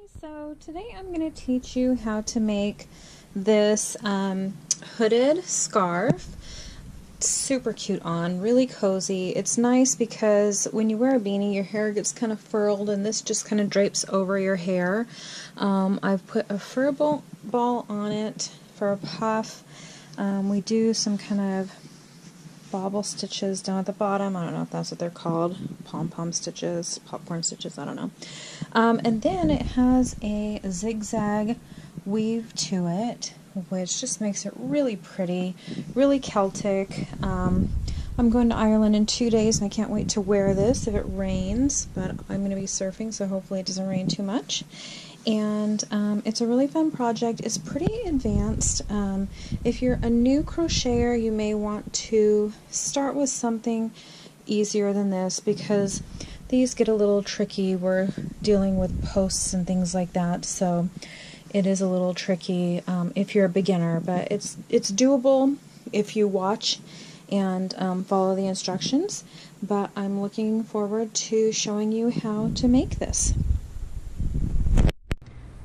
So today I'm going to teach you how to make this hooded scarf. It's super cute on, really cozy. It's nice because when you wear a beanie your hair gets kind of furled and this just kind of drapes over your hair. I've put a fur ball on it for a puff. We do some kind of bauble stitches down at the bottom. I don't know if that's what they're called. Pom-pom stitches, popcorn stitches, I don't know. And then it has a zigzag weave to it, which just makes it really pretty, really Celtic. I'm going to Ireland in 2 days and I can't wait to wear this if it rains, but I'm going to be surfing, so hopefully it doesn't rain too much. And it's a really fun project. It's pretty advanced. If you're a new crocheter, you may want to start with something easier than this because these get a little tricky. We're dealing with posts and things like that, so it is a little tricky if you're a beginner, but it's doable if you watch and follow the instructions. But I'm looking forward to showing you how to make this.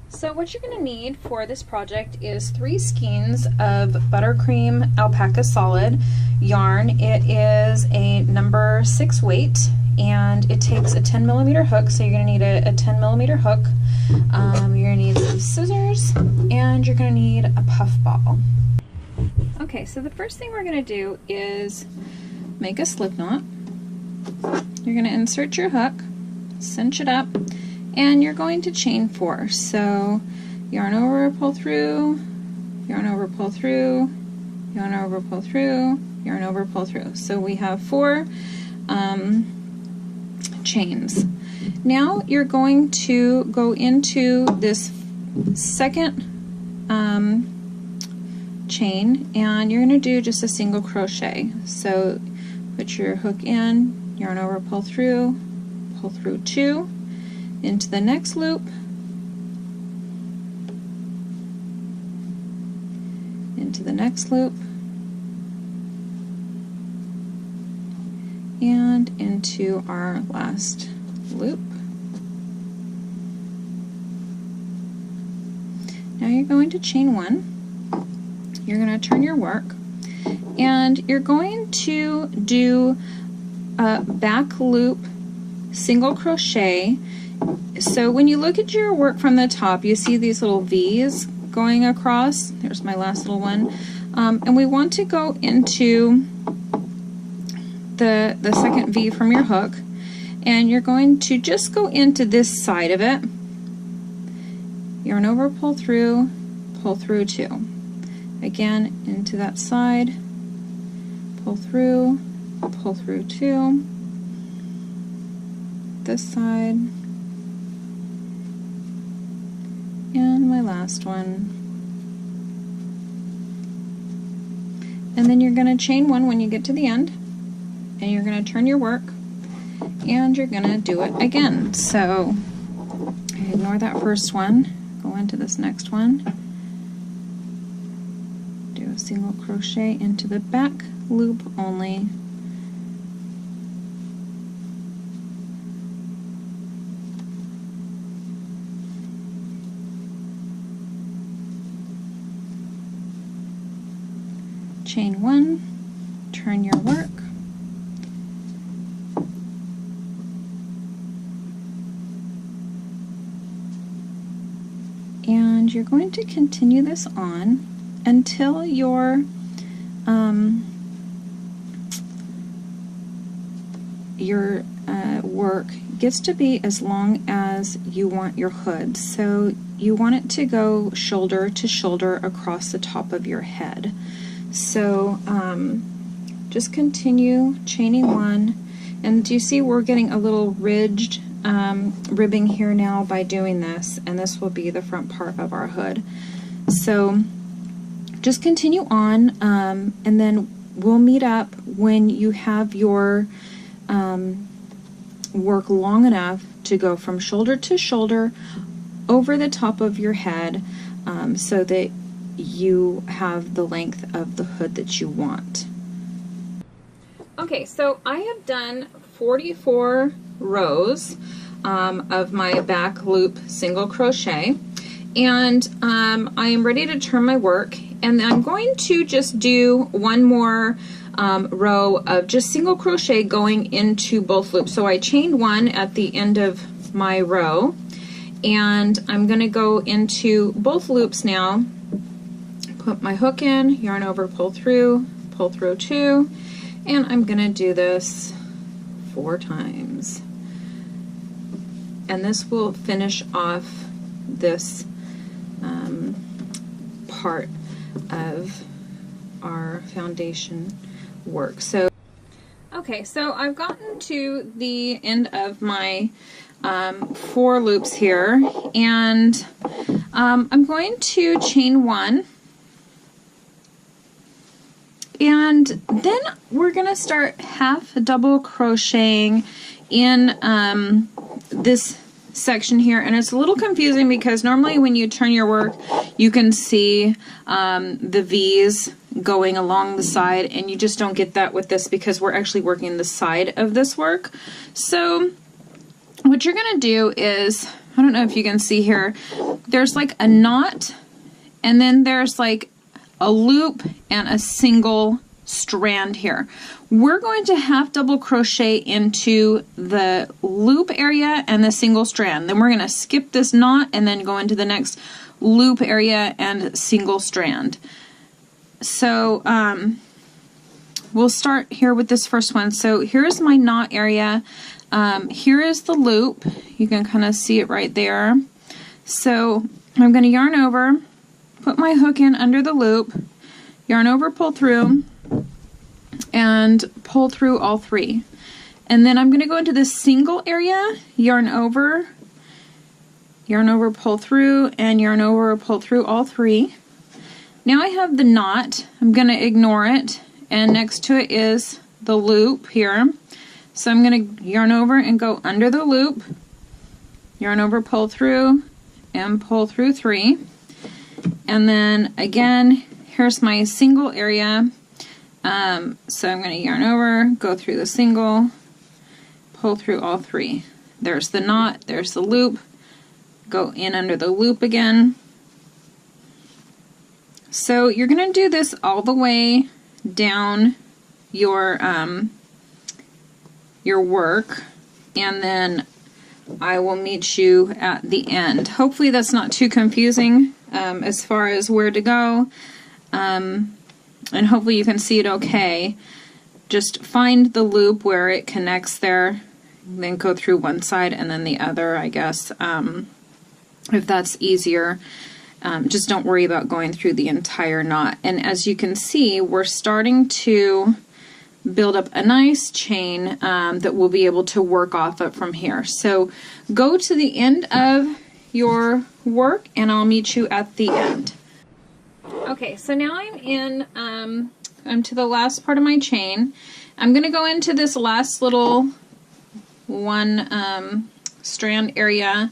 So what you're going to need for this project is 3 skeins of buttercream alpaca solid yarn. It is a number 6 weight and it takes a 10mm hook, so you're going to need a 10mm hook. You're going to need some scissors and you're going to need a puff ball. Okay, so the first thing we're going to do is make a slip knot. You're going to insert your hook, cinch it up, and you're going to chain 4. So yarn over, pull through, yarn over, pull through, yarn over, pull through, yarn over, pull through. So we have 4 chains. Now you're going to go into this second chain and you're going to do just a single crochet. So put your hook in, yarn over, pull through 2, into the next loop, into the next loop, and into our last loop. Now you're going to chain 1, you're going to turn your work, and you're going to do a back loop single crochet. So when you look at your work from the top, you see these little V's going across. There's my last little one. And we want to go into the second V from your hook, and you're going to just go into this side of it. Yarn over, pull through 2. Again, into that side, pull through 2. This side, and my last one. And then you're going to chain 1 when you get to the end, and you're going to turn your work and you're going to do it again. So ignore that first one, go into this next one, do a single crochet into the back loop only, chain 1, turn your work, and you're going to continue this on until your work gets to be as long as you want your hood. So you want it to go shoulder to shoulder across the top of your head. So just continue chaining 1, and you see we're getting a little ridged ribbing here now by doing this, and this will be the front part of our hood. So just continue on, and then we'll meet up when you have your work long enough to go from shoulder to shoulder over the top of your head, so that you have the length of the hood that you want. Okay, so I have done 44 rows of my back loop single crochet, and I am ready to turn my work, and I'm going to just do one more row of just single crochet going into both loops. So I chained one at the end of my row, and I'm going to go into both loops now, put my hook in, yarn over, pull through 2, and I'm going to do this 4 times. And this will finish off this part of our foundation work. So okay, so I've gotten to the end of my 4 loops here, and I'm going to chain 1, and then we're gonna start half double crocheting in this section here, and it's a little confusing because normally when you turn your work you can see the V's going along the side, and you just don't get that with this because we're actually working the side of this work. So what you're gonna do is, I don't know if you can see here, there's like a knot, and then there's like a loop and a single strand here. We're going to half double crochet into the loop area and the single strand. Then we're going to skip this knot and then go into the next loop area and single strand. So we'll start here with this first one. So here's my knot area. Here is the loop. You can kind of see it right there. So I'm going to yarn over, put my hook in under the loop, yarn over, pull through, and pull through all 3. And then I'm going to go into this single area, yarn over, pull through, and yarn over, pull through all 3. Now I have the knot. I'm going to ignore it, and next to it is the loop here. So I'm going to yarn over and go under the loop, yarn over, pull through, and pull through 3. And then again, here's my single area. So I'm going to yarn over, go through the single, pull through all 3. There's the knot, there's the loop, go in under the loop again. So you're going to do this all the way down your work, and then I will meet you at the end. Hopefully that's not too confusing as far as where to go, and hopefully you can see it okay. Just find the loop where it connects there, then go through one side and then the other, I guess, if that's easier. Just don't worry about going through the entire knot. And as you can see, we're starting to build up a nice chain that we'll be able to work off of from here. So go to the end of your work and I'll meet you at the end. Okay, so now I'm to the last part of my chain. I'm going to go into this last little one strand area,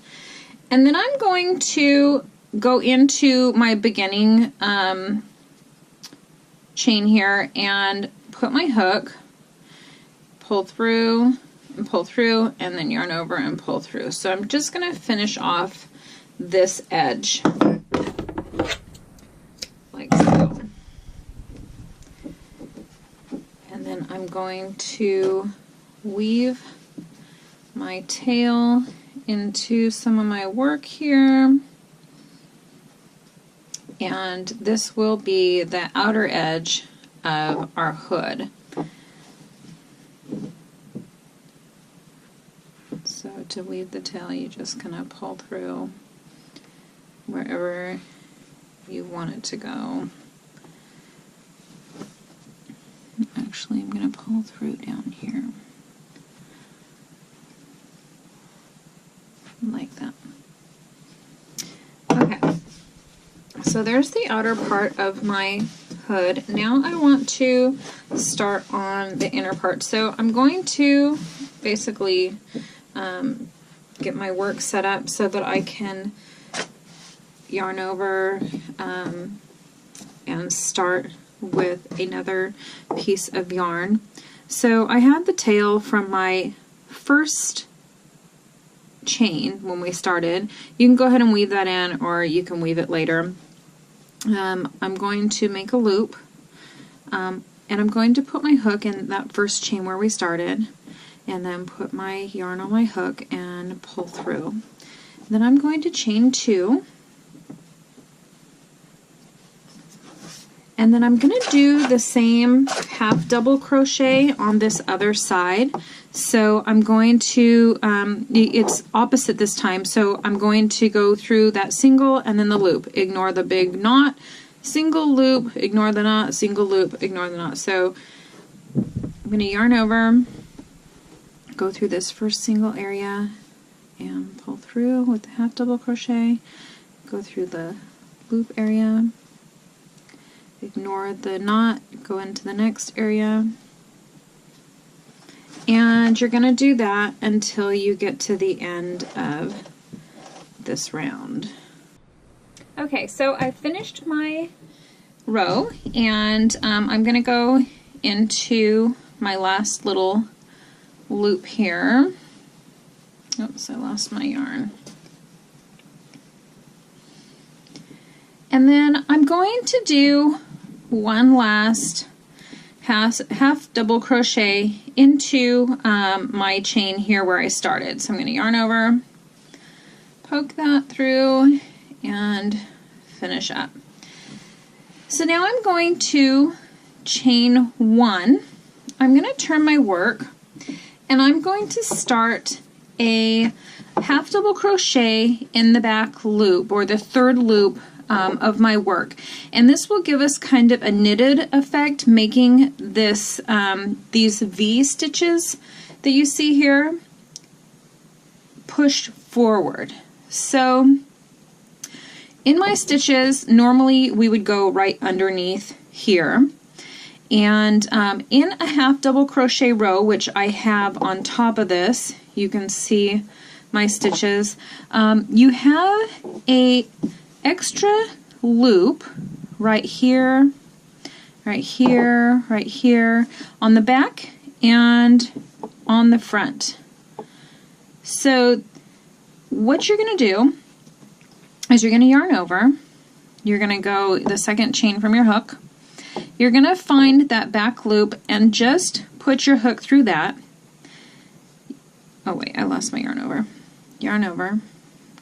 and then I'm going to go into my beginning chain here and put my hook, pull through, and then yarn over and pull through. So I'm just going to finish off this edge like so. And then I'm going to weave my tail into some of my work here. And this will be the outer edge of our hood. So to weave the tail, you just kind of pull through wherever you want it to go. Actually, I'm going to pull through down here. Like that. Okay. So there's the outer part of my hood. Now I want to start on the inner part. So I'm going to basically get my work set up so that I can yarn over and start with another piece of yarn. So I had the tail from my first chain when we started. You can go ahead and weave that in, or you can weave it later. I'm going to make a loop, and I'm going to put my hook in that first chain where we started, and then put my yarn on my hook and pull through. Then I'm going to chain 2, and then I'm going to do the same half double crochet on this other side. So I'm going to, it's opposite this time, so I'm going to go through that single and then the loop. Ignore the big knot, single loop, ignore the knot, single loop, ignore the knot. So I'm going to yarn over, go through this first single area and pull through with the half double crochet, go through the loop area, ignore the knot, go into the next area. And you're going to do that until you get to the end of this round. Okay, so I finished my row, and I'm going to go into my last little loop here. Oops, I lost my yarn. And then I'm going to do one last half double crochet into my chain here where I started. So I'm going to yarn over, poke that through, and finish up. So now I'm going to chain 1. I'm going to turn my work, and I'm going to start a half double crochet in the back loop, or the third loop of my work, and this will give us kind of a knitted effect, making this these V stitches that you see here pushed forward. So in my stitches, normally we would go right underneath here, and in a half double crochet row, which I have on top of this, you can see my stitches, you have a extra loop right here, right here, right here, on the back and on the front. So what you're going to do is you're going to yarn over, you're going to go the second chain from your hook, you're going to find that back loop and just put your hook through that. Oh wait, I lost my yarn over,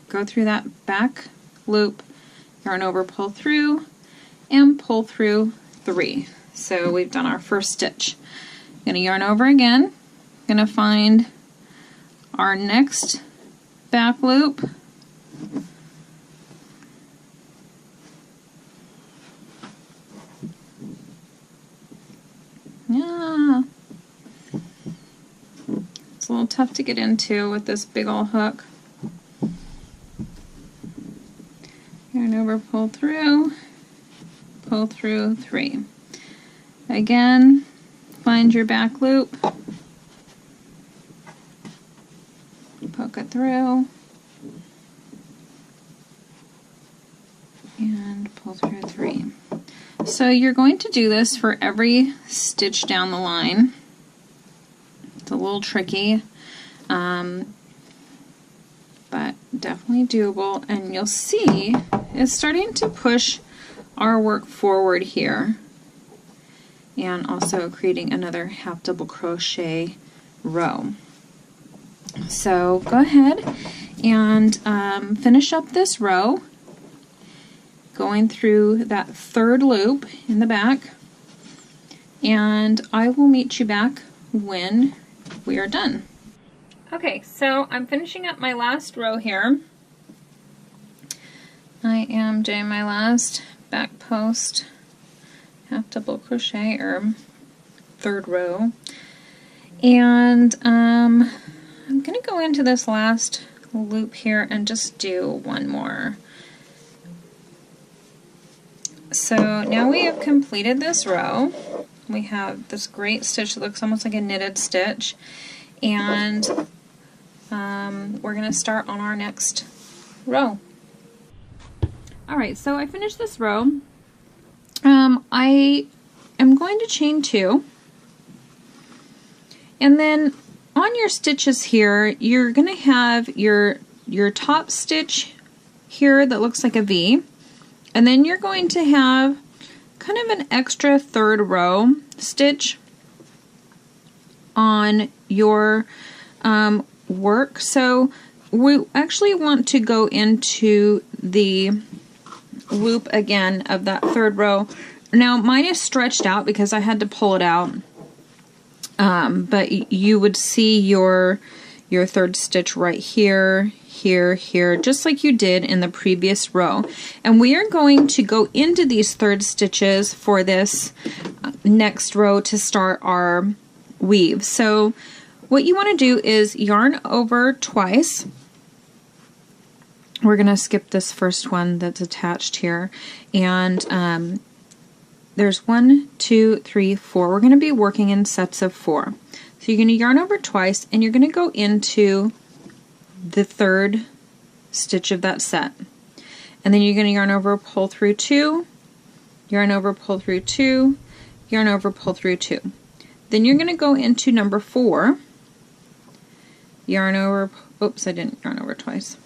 go through that back loop, yarn over, pull through, and pull through 3. So we've done our first stitch. I'm going to yarn over again, going to find our next back loop, it's a little tough to get into with this big old hook. Yarn over, pull through 3. Again, find your back loop, poke it through, and pull through 3. So you're going to do this for every stitch down the line. It's a little tricky, but definitely doable, and you'll see it's starting to push our work forward here, and also creating another half double crochet row. So go ahead and finish up this row, going through that third loop in the back, and I will meet you back when we are done. Okay, so I'm finishing up my last row here. I am doing my last back post half double crochet, or third row, and I'm going to go into this last loop here and just do one more. So now we have completed this row. We have this great stitch that looks almost like a knitted stitch, and we're going to start on our next row. Alright, so I finished this row. I am going to chain 2, and then on your stitches here, you're going to have your top stitch here that looks like a V, and then you're going to have kind of an extra third row stitch on your work. So we actually want to go into the loop again of that third row. Now mine is stretched out because I had to pull it out, but you would see your third stitch right here, here, here, just like you did in the previous row. And we are going to go into these third stitches for this next row to start our weave. So what you want to do is yarn over twice. We're going to skip this first one that's attached here, and there's 1, 2, 3, 4. We're going to be working in sets of 4. So you're going to yarn over twice, and you're going to go into the third stitch of that set, and then you're going to yarn over, pull through 2, yarn over, pull through 2, yarn over, pull through 2. Then you're going to go into number 4, yarn over, oops, I didn't yarn over twice.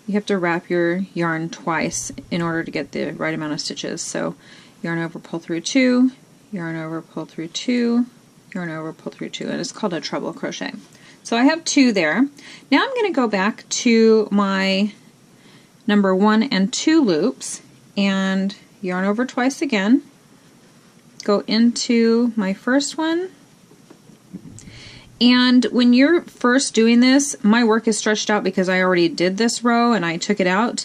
You have to wrap your yarn twice in order to get the right amount of stitches. So yarn over, pull through 2, yarn over, pull through 2, yarn over, pull through 2, and it's called a treble crochet. So I have 2 there. Now I'm going to go back to my number 1 and 2 loops and yarn over twice again, go into my first one. And when you're first doing this, my work is stretched out because I already did this row and I took it out.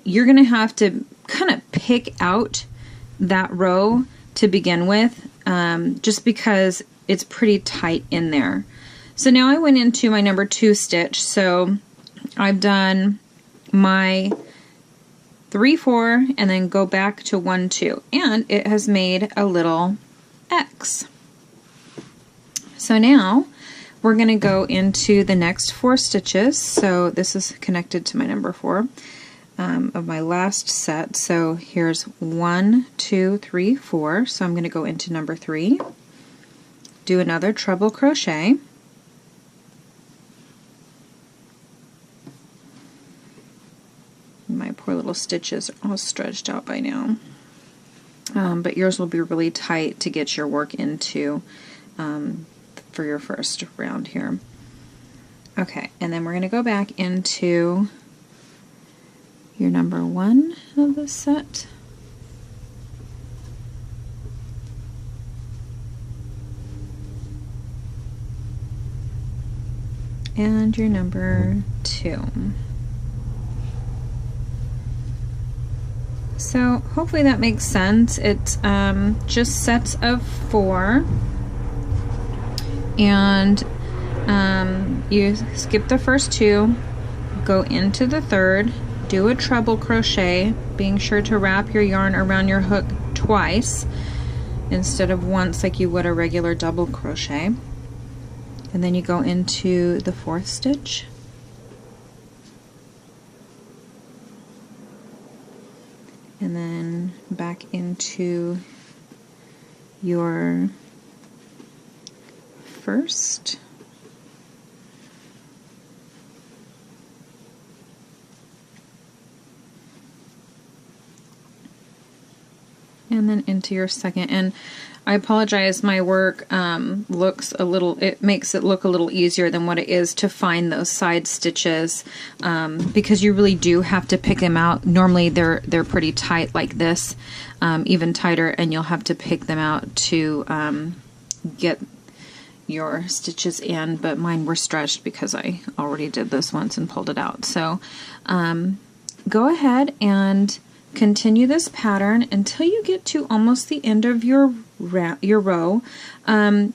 You're going to have to kind of pick out that row to begin with, just because it's pretty tight in there. So now I went into my number 2 stitch. So I've done my 3, 4, and then go back to 1, 2, and it has made a little X. So now we're going to go into the next 4 stitches. So this is connected to my number 4 of my last set. So here's 1, 2, 3, 4. So I'm going to go into number 3, do another treble crochet, my poor little stitches are all stretched out by now, but yours will be really tight to get your work into for your first round here. Okay, and then we're going to go back into your number 1 of the set. And your number 2. So hopefully that makes sense. It's just sets of 4. And you skip the first 2, go into the third, do a treble crochet, being sure to wrap your yarn around your hook twice instead of once like you would a regular double crochet. And then you go into the 4th stitch. And then back into your first. And then into your second. And I apologize, my work looks a little, it makes it look a little easier than what it is to find those side stitches, because you really do have to pick them out. Normally they're pretty tight like this, even tighter, and you'll have to pick them out to get your stitches in, but mine were stretched because I already did this once and pulled it out. So go ahead and continue this pattern until you get to almost the end of your row.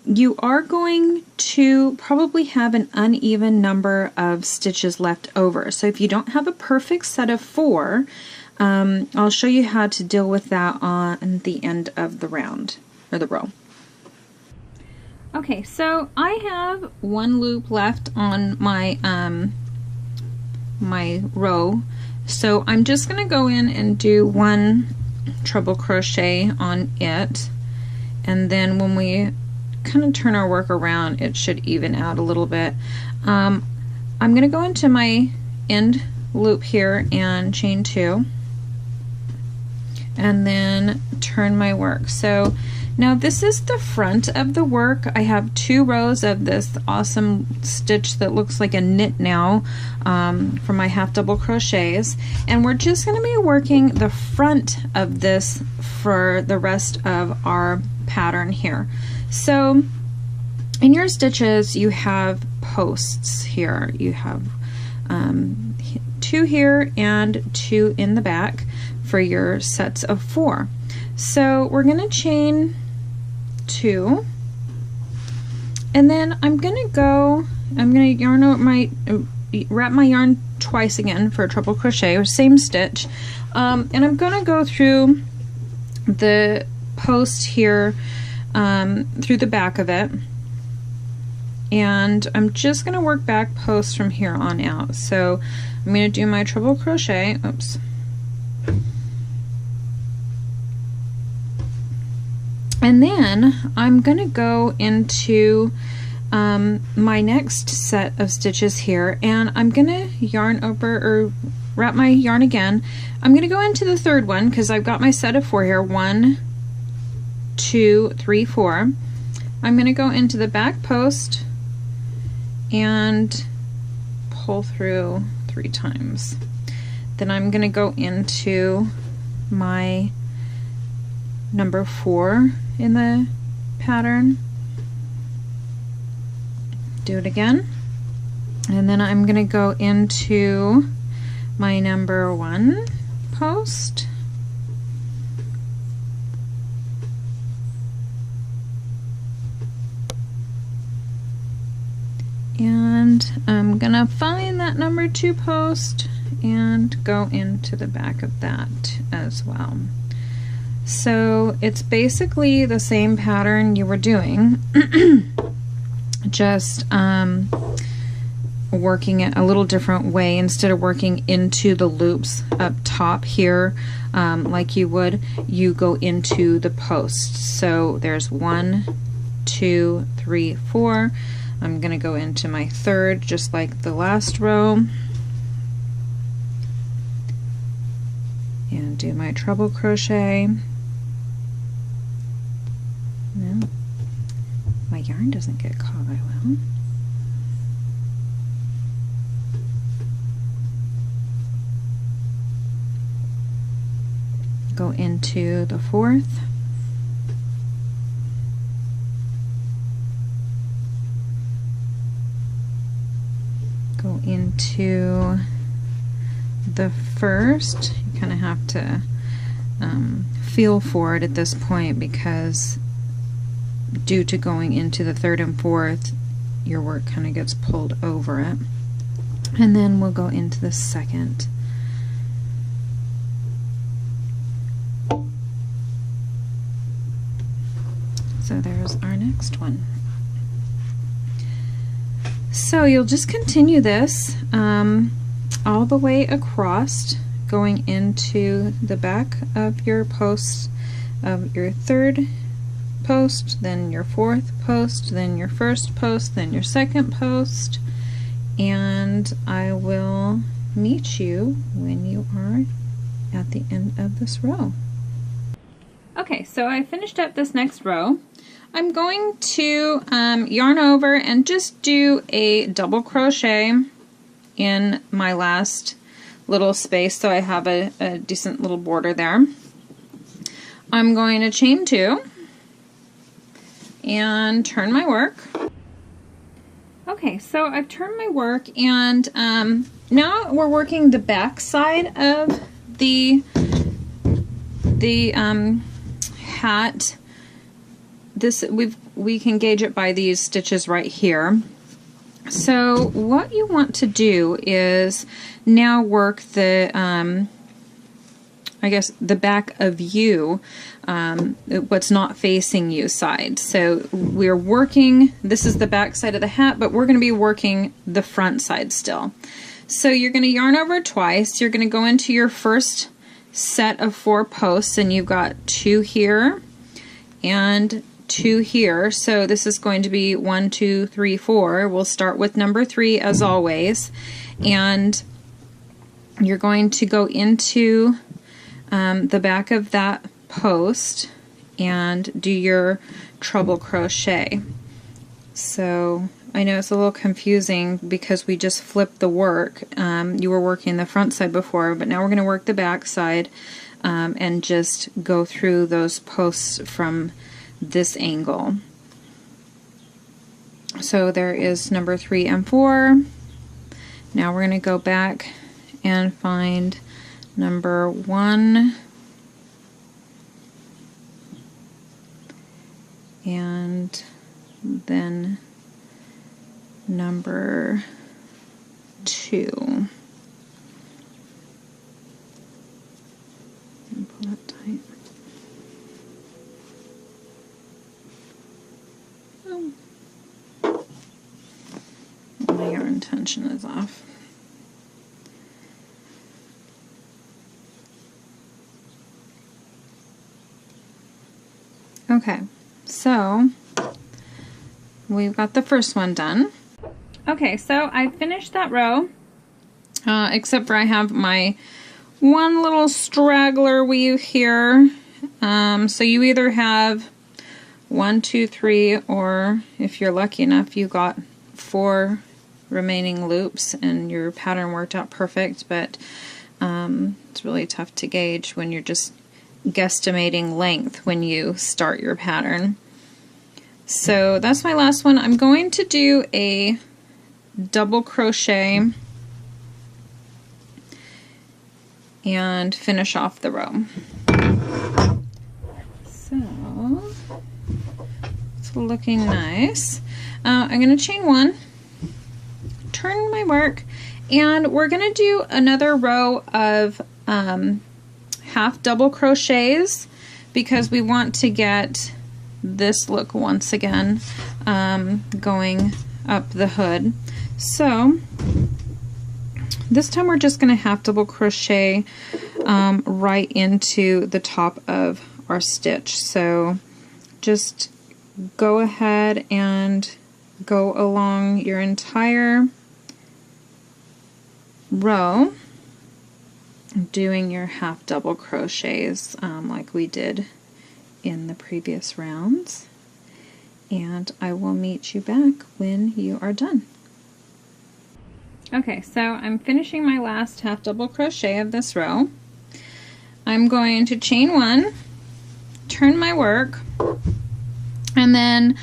You are going to probably have an uneven number of stitches left over. So if you don't have a perfect set of 4, I'll show you how to deal with that on the end of the round or the row. Okay, so I have 1 loop left on my my row, so I'm just going to go in and do 1 treble crochet on it, and then when we kind of turn our work around, it should even out a little bit. I'm going to go into my end loop here and chain 2 and then turn my work. So now this is the front of the work. I have 2 rows of this awesome stitch that looks like a knit now from my half double crochets, and we're just going to be working the front of this for the rest of our pattern here. So in your stitches you have posts here. You have 2 here and 2 in the back for your sets of 4. So we're going to chain 2, and then I'm going to yarn over wrap my yarn twice again for a triple crochet or same stitch, and I'm going to go through the post here through the back of it, and I'm just going to work back post from here on out. So I'm going to do my triple crochet, oops, and then I'm going to go into my next set of stitches here, and I'm going to yarn over or wrap my yarn again. I'm going to go into the third one because I've got my set of 4 here. 1, 2, 3, 4. I'm going to go into the back post and pull through 3 times. Then I'm going to go into my number 4 in the pattern, do it again, and then I'm going to go into my number 1 post, and I'm going to find that number 2 post and go into the back of that as well. So it's basically the same pattern you were doing, just working it a little different way. Instead of working into the loops up top here like you would, you go into the posts. So there's 1, 2, 3, 4. I'm going to go into my third just like the last row and do my treble crochet. No, my yarn doesn't get caught, I will. Go into the 4th. Go into the 1st. You kind of have to feel for it at this point because due to going into the 3rd and 4th, your work kind of gets pulled over it. And then we'll go into the 2nd. So there's our next one. So you'll just continue this all the way across, going into the back of your posts of your 3rd post, then your 4th post, then your 1st post, then your 2nd post, and I will meet you when you are at the end of this row. Okay, so I finished up this next row. I'm going to yarn over and just do a double crochet in my last little space so I have a decent little border there. I'm going to chain 2 and turn my work. Okay, so I've turned my work, and now we're working the back side of the hat. This we can gauge it by these stitches right here. So what you want to do is now work the I guess the back of you, what's not facing you side. So we're working, this is the back side of the hat, but we're going to be working the front side still. So you're going to yarn over twice. You're going to go into your first set of 4 posts, and you've got 2 here and 2 here, so this is going to be 1, 2, 3, 4. We'll start with number 3 as always, and you're going to go into the back of that post and do your treble crochet. So I know it's a little confusing because we just flipped the work. You were working the front side before, but now we're going to work the back side and just go through those posts from this angle. So there is number 3 and 4. Now we're going to go back and find number 1 and then number 2. And pull it tight. Oh. My yarn tension is off. Okay, so we've got the first one done. Okay, so I finished that row, except for I have my one little straggler weave here. So you either have 1, 2, 3, or if you're lucky enough, you got 4 remaining loops and your pattern worked out perfect, but it's really tough to gauge when you're just guesstimating length when you start your pattern. So that's my last one. I'm going to do a double crochet and finish off the row. So it's looking nice. I'm going to chain 1, turn my work, and we're going to do another row of half double crochets because we want to get this look once again going up the hood. So this time we're just going to half double crochet right into the top of our stitch. So just go ahead and go along your entire row doing your half double crochets like we did in the previous rounds, and I will meet you back when you are done. Okay, so I'm finishing my last half double crochet of this row. I'm going to chain 1, turn my work, and then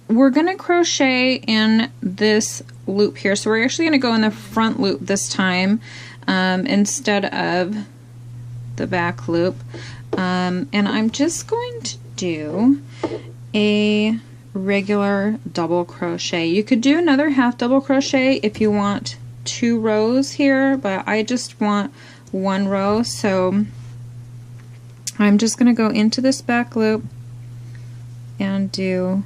we're going to crochet in this loop here. So we're actually going to go in the front loop this time instead of the back loop. And I'm just going to do a regular double crochet. You could do another half double crochet if you want 2 rows here, but I just want 1 row, so I'm just going to go into this back loop and do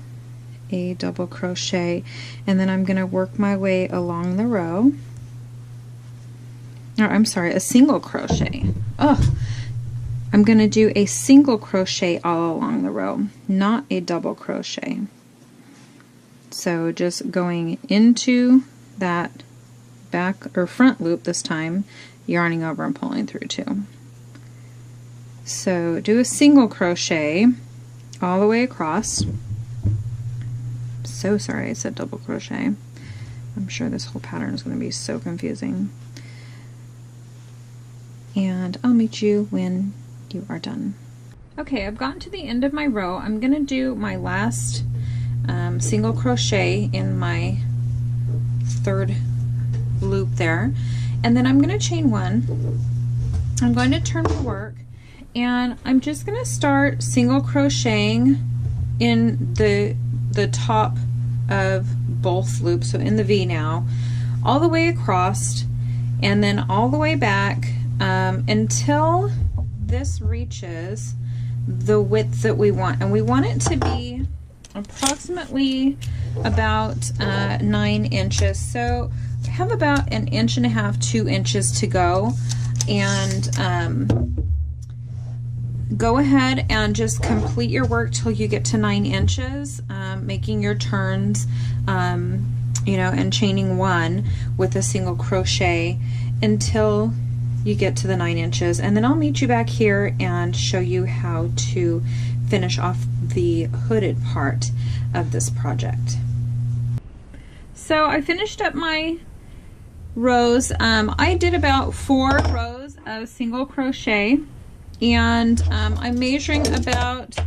a double crochet, and then I'm going to work my way along the row. Or I'm sorry, a single crochet. Oh, I'm going to do a single crochet all along the row, not a double crochet. So just going into that back or front loop this time, yarning over and pulling through 2. So do a single crochet all the way across. So sorry I said double crochet. I'm sure this whole pattern is going to be so confusing. And I'll meet you when you are done. Okay, I've gotten to the end of my row. I'm going to do my last single crochet in my 3rd loop there, and then I'm going to chain 1. I'm going to turn my work, and I'm just going to start single crocheting in the top of both loops, so in the V now, all the way across and then all the way back until this reaches the width that we want, and we want it to be approximately about 9 inches. So I have about 1.5 inches, 2 inches to go, and go ahead and just complete your work till you get to 9 inches, making your turns, you know, and chaining 1 with a single crochet until you get to the 9 inches, and then I'll meet you back here and show you how to finish off the hooded part of this project. So I finished up my rows. I did about 4 rows of single crochet, and I'm measuring about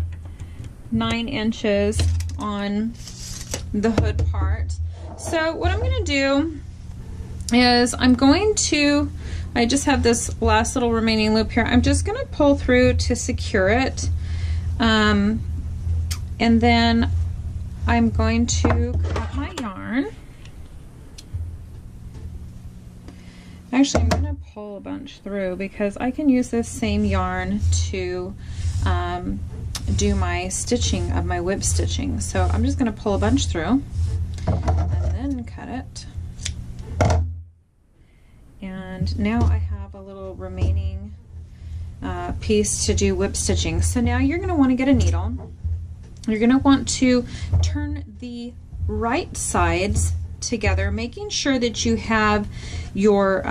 9 inches on the hood part. So what I'm going to do is I just have this last little remaining loop here. I'm just going to pull through to secure it, and then I'm going to cut my yarn. Actually, I'm going to pull a bunch through because I can use this same yarn to do my stitching of my whip stitching. So I'm just going to pull a bunch through and then cut it. And now I have a little remaining piece to do whip stitching. So now you're going to want to get a needle. You're going to want to turn the right sides together, making sure that you have your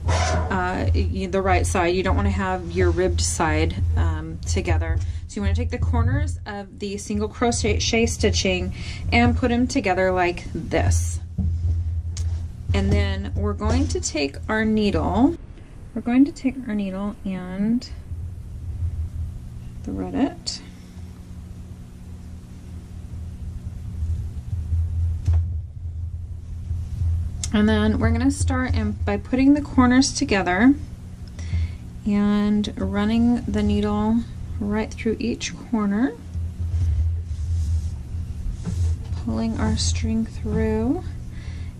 the right side. You don't want to have your ribbed side together. So you want to take the corners of the single crochet stitching and put them together like this. And then we're going to take our needle. We're going to take our needle and thread it. And then we're going to start by putting the corners together and running the needle right through each corner, pulling our string through,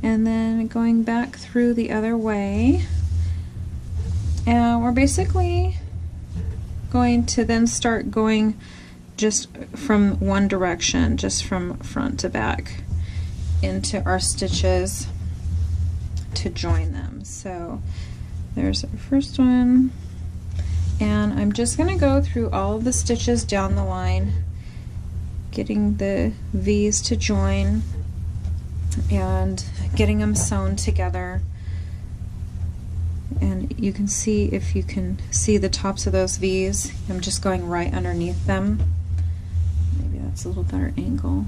and then going back through the other way. And we're basically going to then start going just from one direction, just from front to back into our stitches to join them. So there's our first one, and I'm just going to go through all of the stitches down the line, getting the V's to join and getting them sewn together. And you can see, if you can see the tops of those V's, I'm just going right underneath them. Maybe that's a little better angle,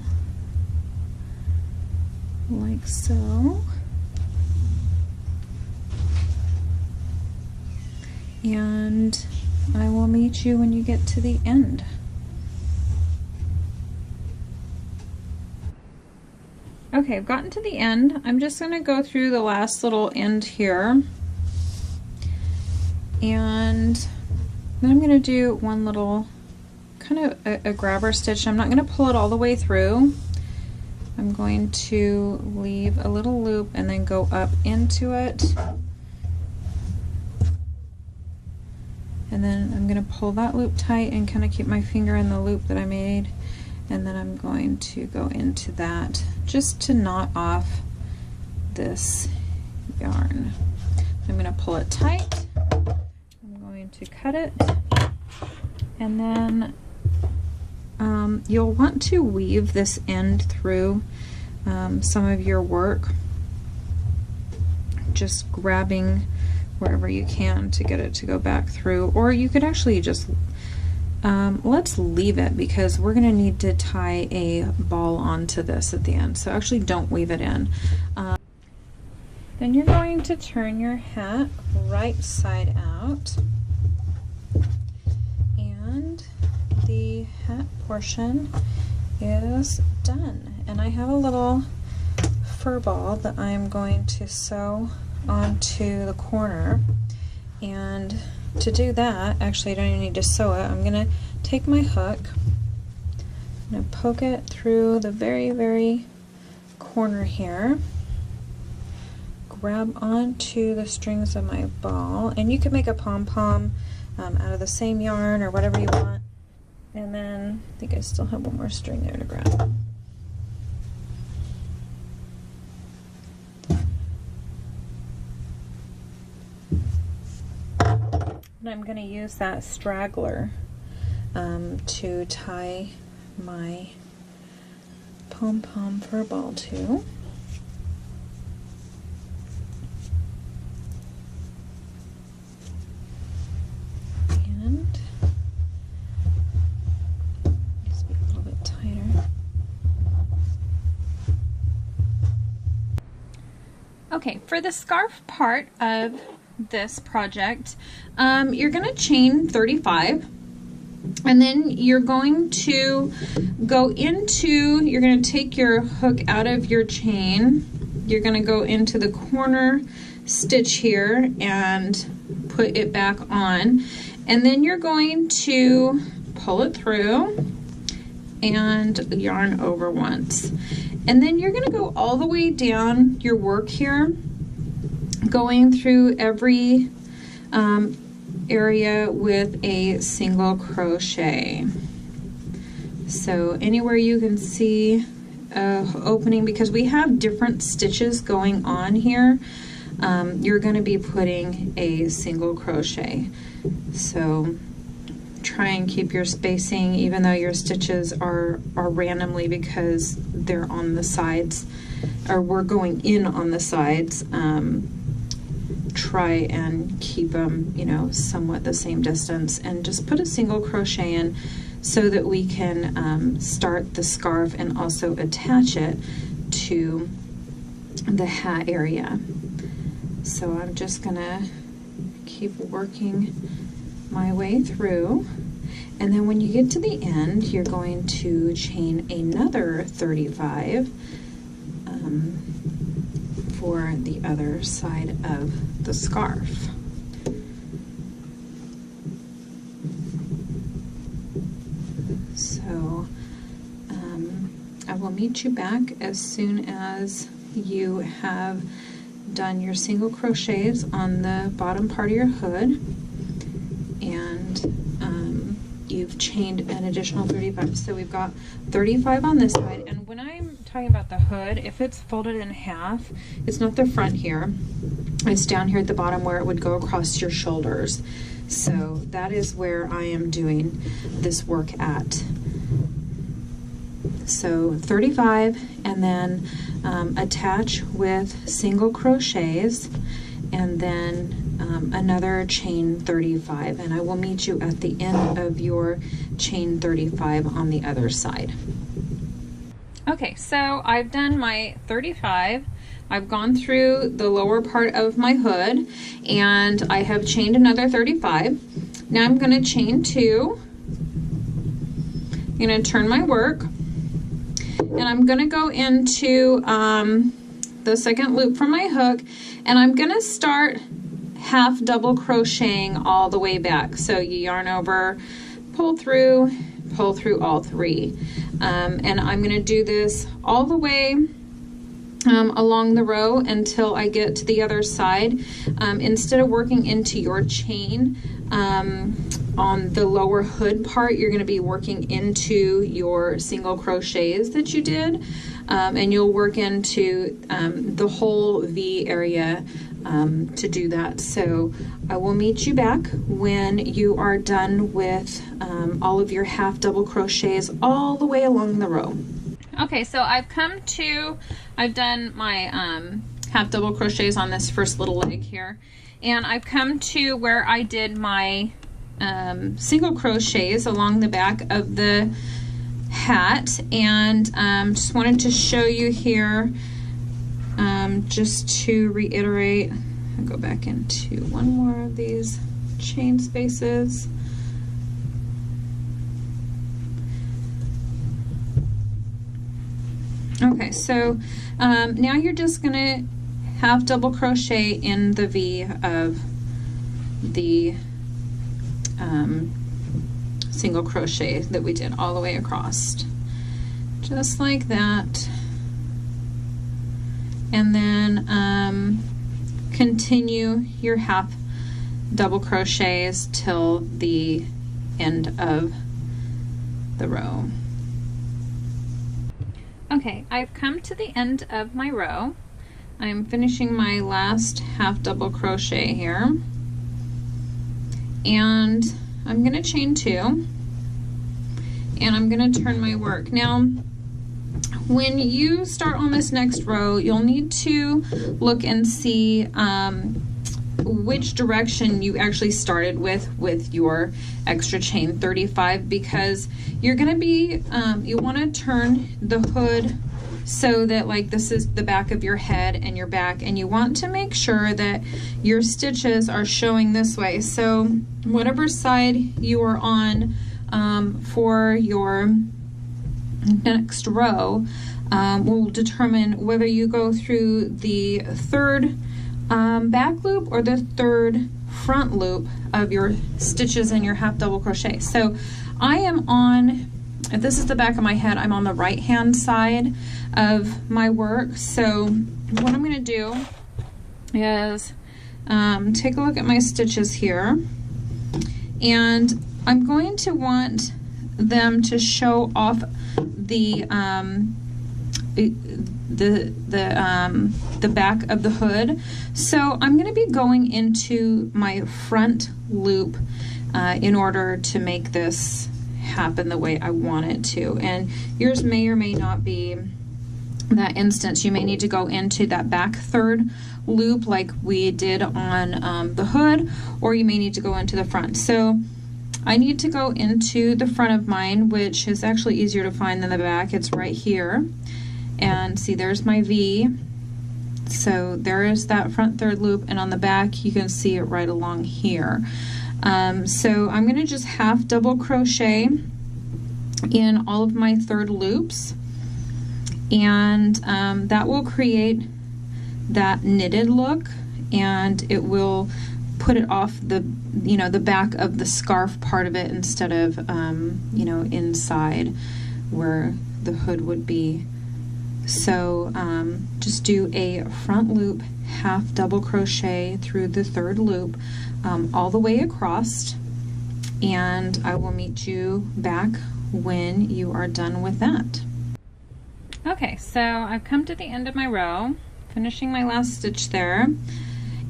like so. And I will meet you when you get to the end. Okay, I've gotten to the end. I'm just going to go through the last little end here, and then I'm going to do one little kind of a grabber stitch. I'm not going to pull it all the way through. I'm going to leave a little loop and then go up into it, and then I'm going to pull that loop tight and kind of keep my finger in the loop that I made, and then I'm going to go into that just to knot off this yarn. I'm going to pull it tight. I'm going to cut it, and then you'll want to weave this end through some of your work, just grabbing wherever you can to get it to go back through, or you could actually just let's leave it, because we're going to need to tie a ball onto this at the end, so actually don't weave it in. Then you're going to turn your hat right side out, and the hat portion is done. And I have a little fur ball that I'm going to sew onto the corner, and to do that, actually I don't even need to sew it. I'm going to take my hook, I'm going to poke it through the very corner here, grab onto the strings of my ball, and you can make a pom-pom out of the same yarn or whatever you want. And then I think I still have one more string there to grab. And I'm going to use that straggler to tie my pom-pom fur ball to. And needs to be a little bit tighter. Okay, for the scarf part of this project, you're going to chain 35, and then you're going to go into, you're going to take your hook out of your chain, you're going to go into the corner stitch here and put it back on, and then you're going to pull it through and yarn over once. And then you're going to go all the way down your work here, going through every area with a single crochet. So anywhere you can see opening, because we have different stitches going on here, you're going to be putting a single crochet. So try and keep your spacing, even though your stitches are randomly because they're on the sides, or we're going in on the sides. Try and keep them, you know, somewhat the same distance, and just put a single crochet in so that we can start the scarf and also attach it to the hat area. So I'm just gonna keep working my way through, and then when you get to the end, you're going to chain another 35 for the other side of the scarf. So I will meet you back as soon as you have done your single crochets on the bottom part of your hood, and you've chained an additional 35. So we've got 35 on this side, and when I'm talking about the hood, if it's folded in half, it's not the front here, it's down here at the bottom where it would go across your shoulders. So that is where I am doing this work at. So 35, and then attach with single crochets, and then another chain 35, and I will meet you at the end of your chain 35 on the other side. Okay, so I've done my 35. I've gone through the lower part of my hood, and I have chained another 35. Now I'm going to chain 2. I'm going to turn my work, and I'm going to go into the second loop from my hook, and I'm going to start half double crocheting all the way back. So you yarn over, pull through all 3, and I'm going to do this all the way along the row until I get to the other side. Instead of working into your chain on the lower hood part, you're going to be working into your single crochets that you did, and you'll work into the whole V area to do that. So I will meet you back when you are done with all of your half double crochets all the way along the row. Okay, so I've done my half double crochets on this first little leg here, and I've come to where I did my single crochets along the back of the hat, and just wanted to show you here, just to reiterate. I'll go back into one more of these chain spaces. Okay, so now you're just gonna half double crochet in the V of the single crochet that we did all the way across, just like that, and then continue your half double crochets till the end of the row. Okay, I've come to the end of my row. I'm finishing my last half double crochet here, and I'm going to chain 2, and I'm going to turn my work. Now, when you start on this next row, you'll need to look and see which direction you actually started with your extra chain 35, because you're going to be, you want to turn the hood so that like this is the back of your head and your back, and you want to make sure that your stitches are showing this way. So whatever side you are on for your next row will determine whether you go through the 3rd back loop or the 3rd front loop of your stitches in your half double crochet. So I am on, if this is the back of my head, I'm on the right hand side of my work. So what I'm going to do is take a look at my stitches here, and I'm going to want them to show off the back of the hood. So I'm going to be going into my front loop in order to make this happen the way I want it to. And yours may or may not be that instance. You may need to go into that back 3rd loop like we did on the hood, or you may need to go into the front. So I need to go into the front of mine, which is actually easier to find than the back. It's right here. And see, there's my V. So there is that front 3rd loop, and on the back you can see it right along here. So I'm going to just half double crochet in all of my 3rd loops, and that will create that knitted look, and it will put it off the, you know, the back of the scarf part of it instead of you know, inside where the hood would be. So just do a front loop, half double crochet through the 3rd loop all the way across, and I will meet you back when you are done with that. Okay, so I've come to the end of my row, finishing my last stitch there,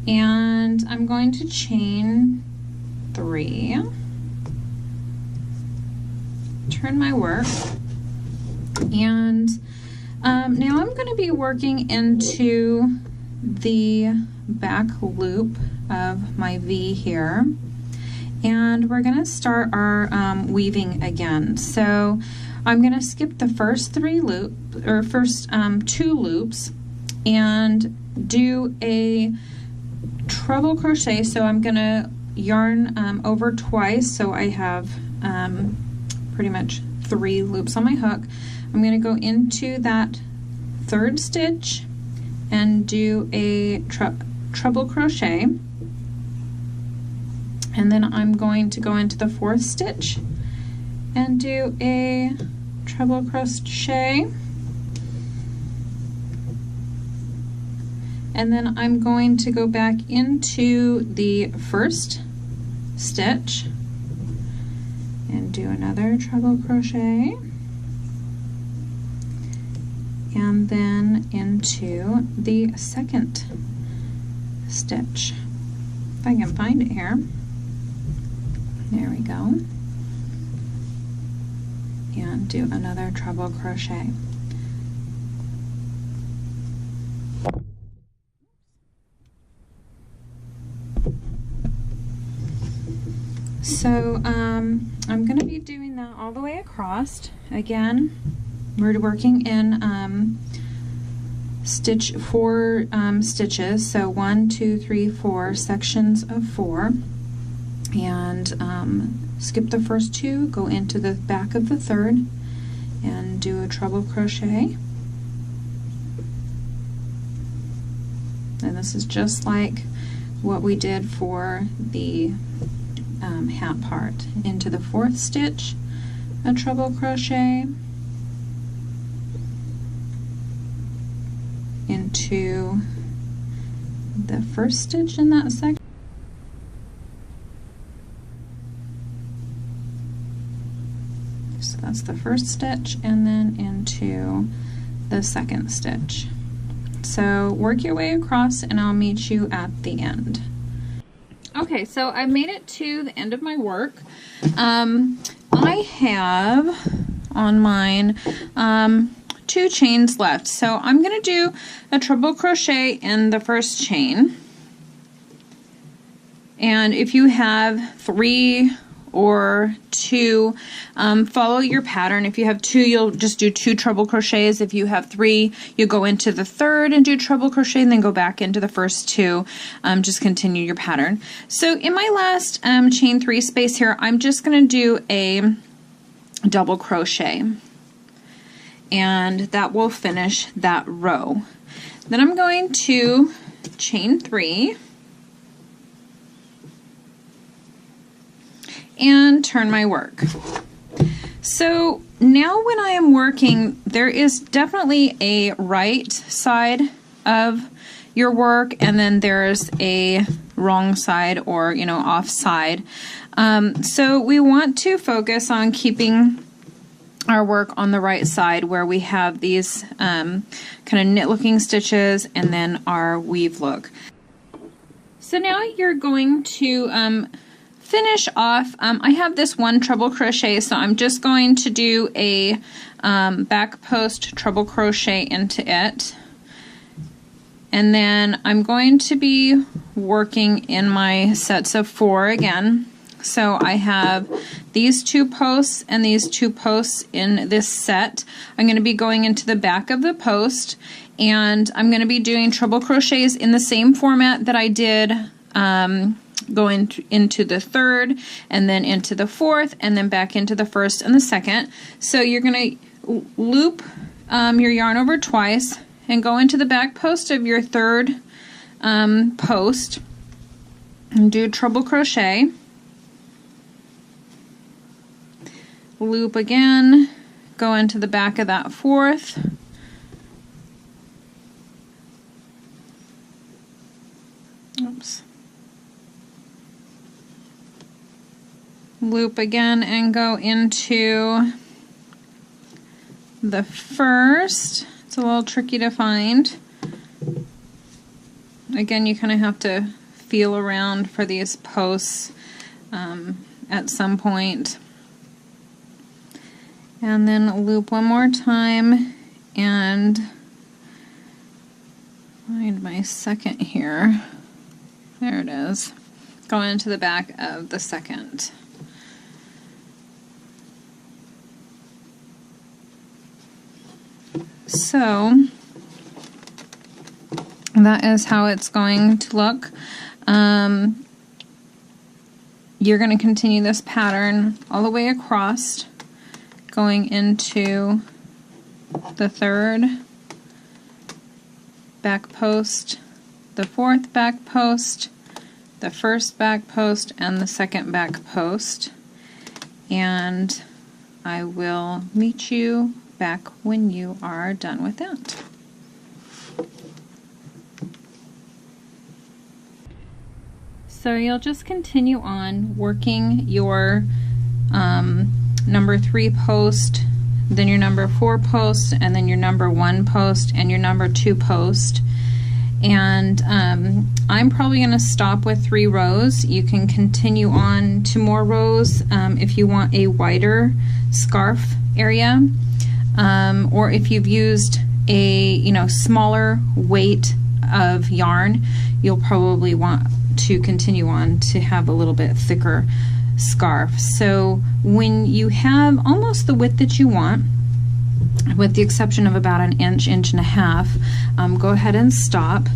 and I'm going to chain 3, turn my work, and now I'm going to be working into the back loop of my V here, and we're going to start our weaving again. So I'm going to skip the first 2 loops and do a treble crochet. So I'm going to yarn over twice, so I have pretty much 3 loops on my hook. I'm going to go into that 3rd stitch and do a treble crochet, and then I'm going to go into the 4th stitch and do a treble crochet, and then I'm going to go back into the 1st stitch and do another treble crochet, and then into the 2nd stitch. If I can find it here. There we go. And do another treble crochet. So I'm going to be doing that all the way across. Again, we're working in 4 stitches, so 1, 2, 3, 4 sections of 4, and skip the first 2, go into the back of the 3rd and do a treble crochet. And this is just like what we did for the hat part. Into the 4th stitch, a treble crochet, into the 1st stitch in that section, so that's the 1st stitch, and then into the 2nd stitch. So work your way across and I'll meet you at the end. Okay, so I've made it to the end of my work. I have on mine 2 chains left, so I'm going to do a treble crochet in the first chain. And if you have 3 or 2, follow your pattern. If you have 2, you'll just do 2 treble crochets. If you have 3, you go into the third and do treble crochet and then go back into the first 2. Just continue your pattern. So in my last chain 3 space here, I'm just going to do a double crochet, and that will finish that row. Then I'm going to chain 3 and turn my work. So now when I am working, there is definitely a right side of your work, and then there's a wrong side, or off side. So we want to focus on keeping our work on the right side, where we have these kind of knit looking stitches and then our weave look. So now you're going to finish off. I have this 1 treble crochet, so I'm just going to do a back post treble crochet into it, and then I'm going to be working in my sets of 4 again. So I have these 2 posts and these 2 posts in this set. I'm going to be going into the back of the post, and I'm going to be doing treble crochets in the same format that I did going into the 3rd, and then into the 4th, and then back into the 1st and the 2nd. So you're going to loop your yarn over twice and go into the back post of your 3rd post and do treble crochet. Loop again, go into the back of that 4th, oops, loop again and go into the 1st. It's a little tricky to find. Again, you kind of have to feel around for these posts at some point. And then loop one more time and find my 2nd here. There it is. Go into the back of the 2nd. So that is how it's going to look. You're going to continue this pattern all the way across, going into the 3rd back post, the 4th back post, the 1st back post, and the 2nd back post. And I will meet you back when you are done with that. So you'll just continue on working your number 3 post, then your number 4 post, and then your number 1 post, and your number 2 post. And I'm probably going to stop with 3 rows. You can continue on to more rows if you want a wider scarf area, or if you've used a smaller weight of yarn, you'll probably want to continue on to have a little bit thicker scarf. So when you have almost the width that you want, with the exception of about an inch, inch and a half, go ahead and stop,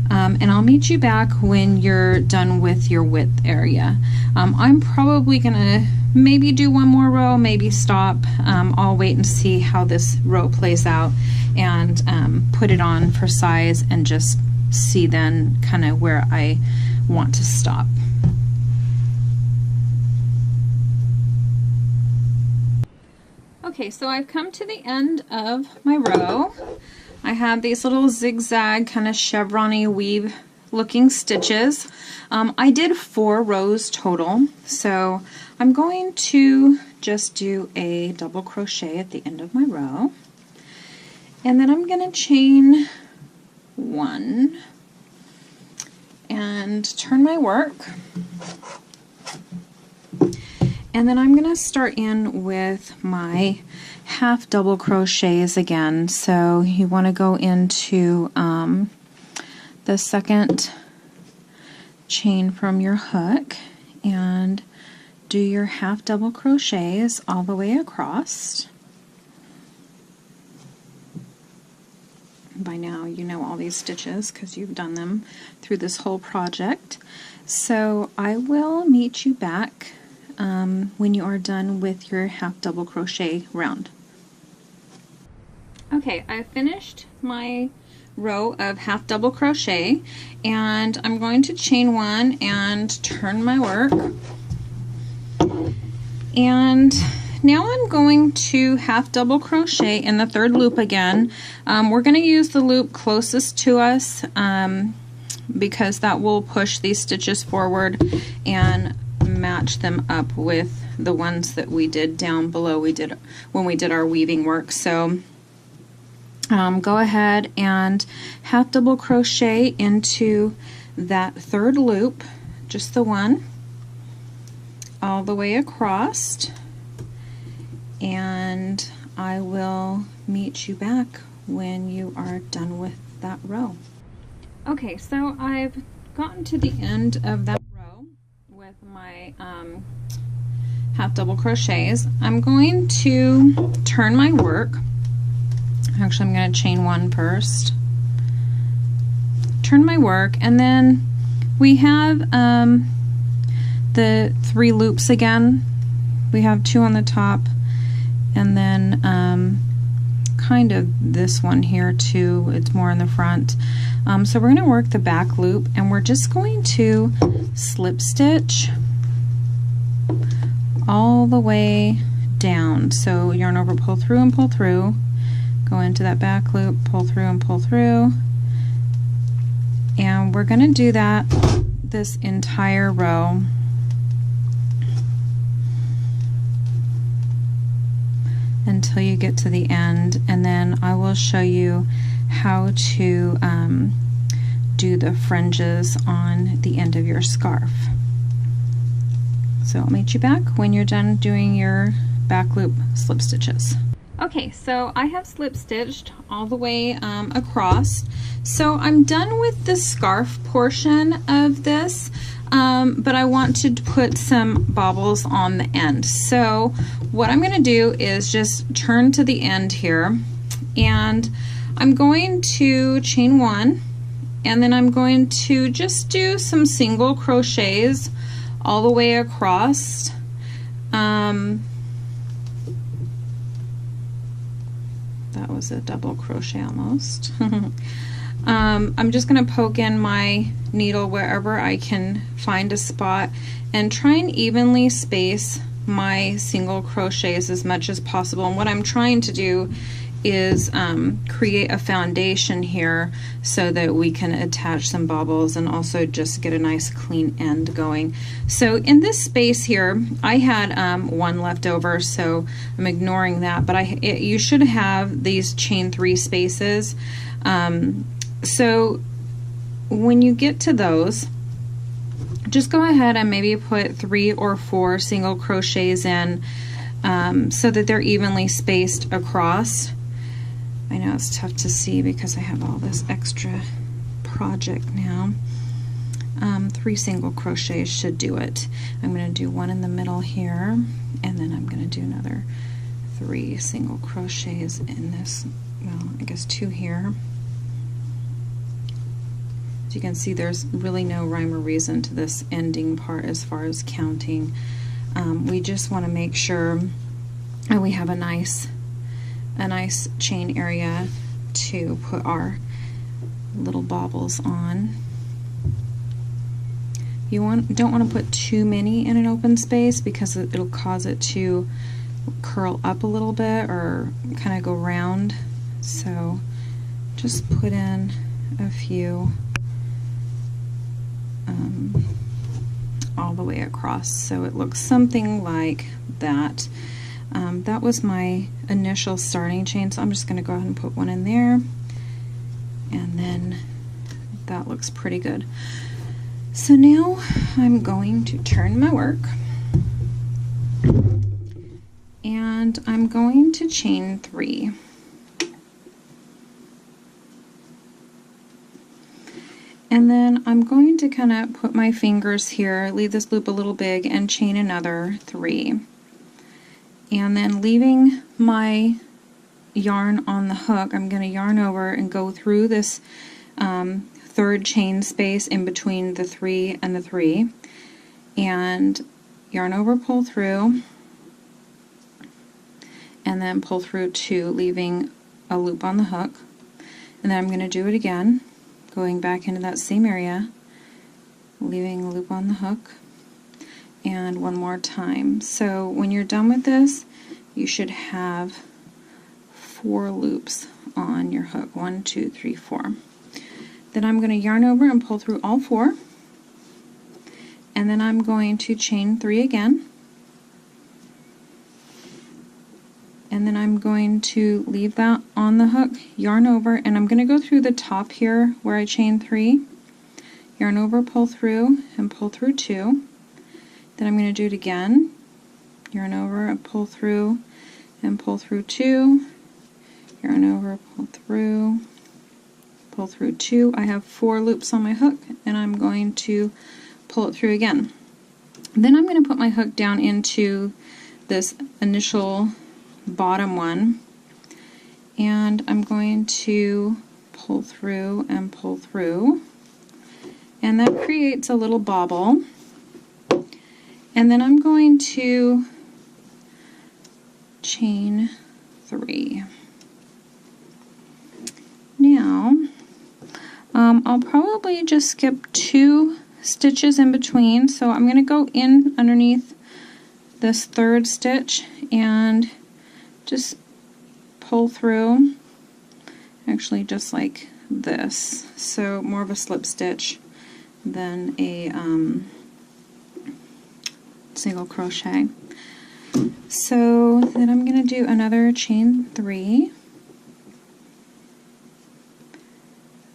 and I'll meet you back when you're done with your width area. I'm probably gonna maybe do 1 more row, maybe stop. I'll wait and see how this row plays out, and put it on for size, and just see then kind of where I want to stop. Okay, so I've come to the end of my row. I have these little zigzag kind of chevron-y weave looking stitches. I did 4 rows total, so I'm going to just do a double crochet at the end of my row, and then I'm going to chain 1 and and turn my work. And then I'm going to start in with my half double crochets again. So you want to go into the second chain from your hook and do your half double crochets all the way across. By now you know all these stitches because you've done them through this whole project. So I will meet you back when you are done with your half double crochet round. Okay, I finished my row of half double crochet and I'm going to chain one and turn my work. And now I'm going to half double crochet in the third loop again. We're going to use the loop closest to us because that will push these stitches forward and match them up with the ones that we did down below when we did our weaving work. So go ahead and half double crochet into that third loop, just the one, all the way across, and I will meet you back when you are done with that row. Okay, so I've gotten to the end of that row with my half double crochets. I'm going to turn my work. Actually, I'm going to chain one first, turn my work, and then we have the 3 loops again. We have 2 on the top, and then kind of this one here too. It's more in the front. So we're going to work the back loop, and we're just going to slip stitch all the way down. So yarn over, pull through and pull through. Go into that back loop, pull through and pull through, and we're going to do that this entire row. Until you get to the end, and then I will show you how to do the fringes on the end of your scarf. So I'll meet you back when you're done doing your back loop slip stitches. Okay, so I have slip stitched all the way across. So I'm done with the scarf portion of this, but I want to put some baubles on the end. So what I'm going to do is just turn to the end here, and I'm going to chain one, and then I'm going to just do some single crochets all the way across. That was a double crochet almost. I'm just going to poke in my needle wherever I can find a spot and try and evenly space my single crochets as much as possible. And what I'm trying to do is create a foundation here so that we can attach some baubles and also just get a nice clean end going. So in this space here, I had one left over, so I'm ignoring that, but you should have these chain 3 spaces. So when you get to those, just go ahead and maybe put 3 or 4 single crochets in so that they're evenly spaced across. I know it's tough to see because I have all this extra project now. 3 single crochets should do it. I'm going to do 1 in the middle here, and then I'm going to do another 3 single crochets in this, well, I guess 2 here. As you can see, there's really no rhyme or reason to this ending part as far as counting. We just want to make sure that we have a nice chain area to put our little baubles on. You don't want to put too many in an open space because it'll cause it to curl up a little bit or kind of go round. So just put in a few all the way across so it looks something like that. That was my initial starting chain, so I'm just going to go ahead and put 1 in there, and then that looks pretty good. So now I'm going to turn my work, and I'm going to chain 3. And then I'm going to kind of put my fingers here, leave this loop a little big, and chain another 3. And then leaving my yarn on the hook, I'm going to yarn over and go through this third chain space in between the 3 and the 3, and yarn over, pull through, and then pull through 2, leaving a loop on the hook. And then I'm going to do it again, going back into that same area, leaving a loop on the hook, and one more time. So when you're done with this, you should have 4 loops on your hook. 1, 2, 3, 4. Then I'm going to yarn over and pull through all 4, and then I'm going to chain 3 again, and then I'm going to leave that on the hook, yarn over, and I'm going to go through the top here where I chain 3, yarn over, pull through, and pull through 2. Then I'm going to do it again, yarn over and pull through, and pull through 2, yarn over, pull through 2. I have 4 loops on my hook, and I'm going to pull it through again. Then I'm going to put my hook down into this initial bottom one, and I'm going to pull through and pull through, and that creates a little bauble. And then I'm going to chain 3. Now I'll probably just skip 2 stitches in between, so I'm going to go in underneath this 3rd stitch and just pull through, actually just like this, so more of a slip stitch than a single crochet. So then I'm going to do another chain 3.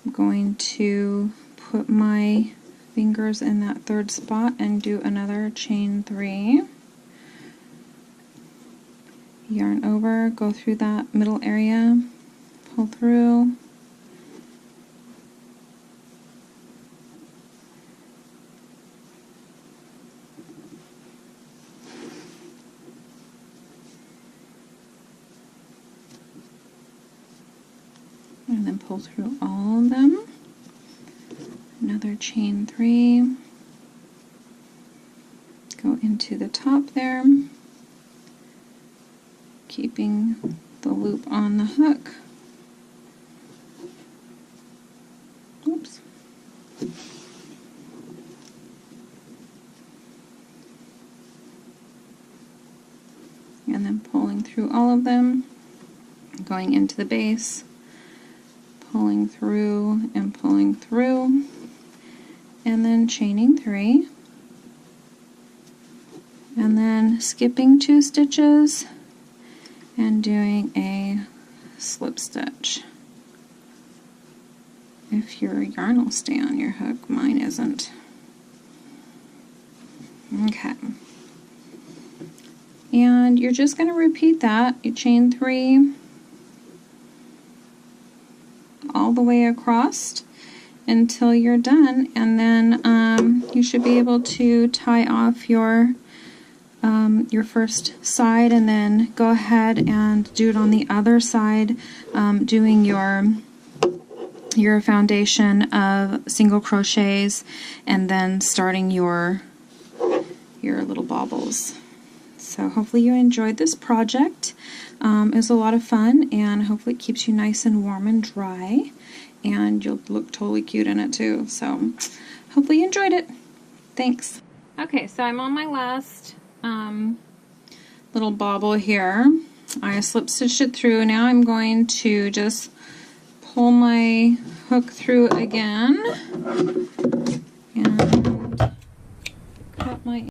I'm going to put my fingers in that 3rd spot and do another chain 3. Yarn over, go through that middle area, pull through, and then pull through all of them. Another chain 3, go into the top there, keeping the loop on the hook. Oops. And then pulling through all of them, going into the base, pulling through and pulling through, and then chaining 3, and then skipping 2 stitches and doing a slip stitch. If your yarn will stay on your hook, mine isn't. Okay. And you're just going to repeat that. You chain 3 all the way across until you're done, and then you should be able to tie off your first side, and then go ahead and do it on the other side, doing your foundation of single crochets, and then starting your little baubles. So hopefully you enjoyed this project. It was a lot of fun, and hopefully it keeps you nice and warm and dry, and you'll look totally cute in it too. So hopefully you enjoyed it. Thanks. Okay, so I'm on my last little bauble here. I slip stitched it through. Now I'm going to just pull my hook through again and cut my